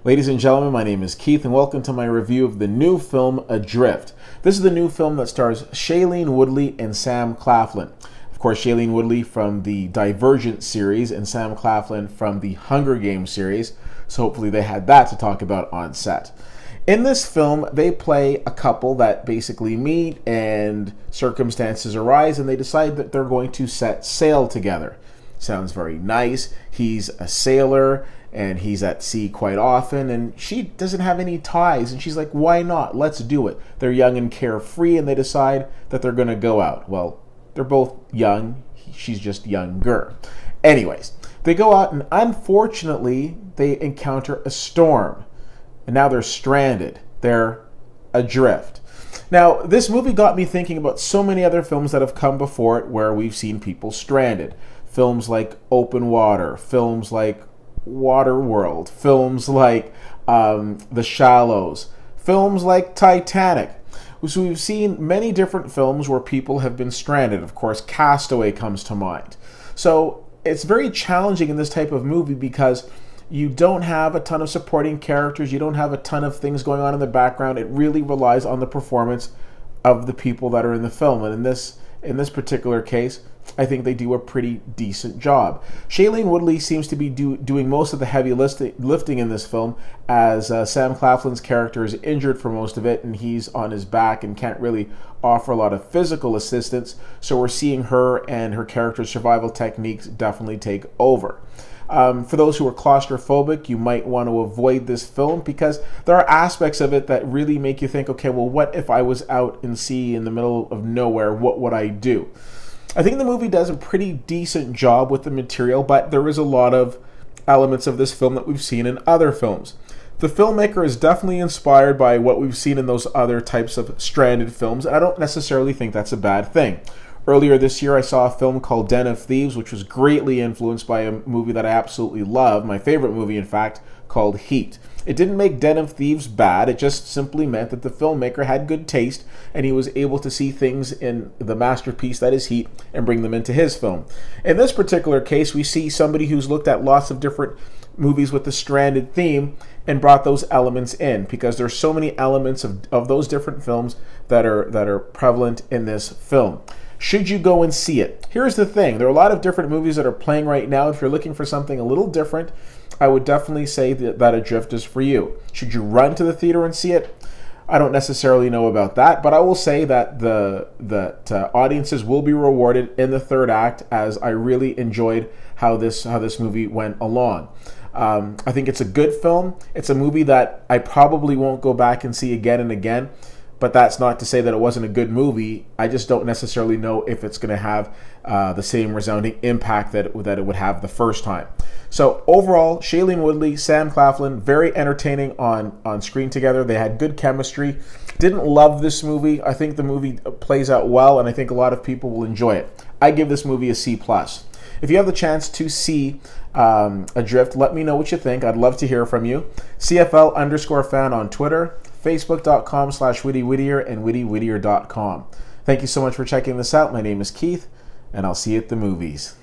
Ladies and gentlemen, my name is Keith, and welcome to my review of the new film Adrift. This is the new film that stars Shailene Woodley and Sam Claflin. Of course, Shailene Woodley from the Divergent series and Sam Claflin from the Hunger Games series, so hopefully they had that to talk about on set. In this film, they play a couple that basically meet and circumstances arise and they decide that they're going to set sail together. Sounds very nice. He's a sailor and he's at sea quite often, and she doesn't have any ties, and she's like, why not? Let's do it. They're young and carefree, and they decide that they're going to go out. Well, they're both young. She's just younger. Anyways, they go out, and unfortunately, they encounter a storm, and now they're stranded. They're adrift. Now, this movie got me thinking about so many other films that have come before it where we've seen people stranded. Films like Open Water, films like Waterworld, films like The Shallows, films like Titanic. So we've seen many different films where people have been stranded. Of course, Castaway comes to mind. So it's very challenging in this type of movie because you don't have a ton of supporting characters, you don't have a ton of things going on in the background. It really relies on the performance of the people that are in the film. And in this particular case, I think they do a pretty decent job. Shailene Woodley seems to be doing most of the heavy lifting in this film, as Sam Claflin's character is injured for most of it, and he's on his back and can't really offer a lot of physical assistance. So we're seeing her and her character's survival techniques definitely take over. For those who are claustrophobic, you might want to avoid this film because there are aspects of it that really make you think, okay, well, what if I was out in sea in the middle of nowhere? What would I do? I think the movie does a pretty decent job with the material, but there is a lot of elements of this film that we've seen in other films. The filmmaker is definitely inspired by what we've seen in those other types of stranded films, and I don't necessarily think that's a bad thing. Earlier this year, I saw a film called Den of Thieves, which was greatly influenced by a movie that I absolutely love, my favorite movie, in fact, called Heat. It didn't make Den of Thieves bad, it just simply meant that the filmmaker had good taste, and he was able to see things in the masterpiece that is Heat and bring them into his film. In this particular case, we see somebody who's looked at lots of different movies with the stranded theme and brought those elements in, because there's so many elements of those different films that are prevalent in this film. Should you go and see it? Here's the thing. There are a lot of different movies that are playing right now. If you're looking for something a little different, I would definitely say that Adrift is for you. Should you run to the theater and see it? I don't necessarily know about that, but I will say that audiences will be rewarded in the third act, as I really enjoyed how this movie went along. I think it's a good film. It's a movie that I probably won't go back and see again and again. But that's not to say that it wasn't a good movie. I just don't necessarily know if it's going to have the same resounding impact that it would have the first time. So overall, Shailene Woodley, Sam Claflin, very entertaining on screen together. They had good chemistry. Didn't love this movie. I think the movie plays out well, and I think a lot of people will enjoy it. I give this movie a C+. If you have the chance to see Adrift, let me know what you think. I'd love to hear from you. CFL_fan on Twitter, Facebook.com/WittyWhittier and WittyWhittier.com. Thank you so much for checking this out. My name is Keith, and I'll see you at the movies.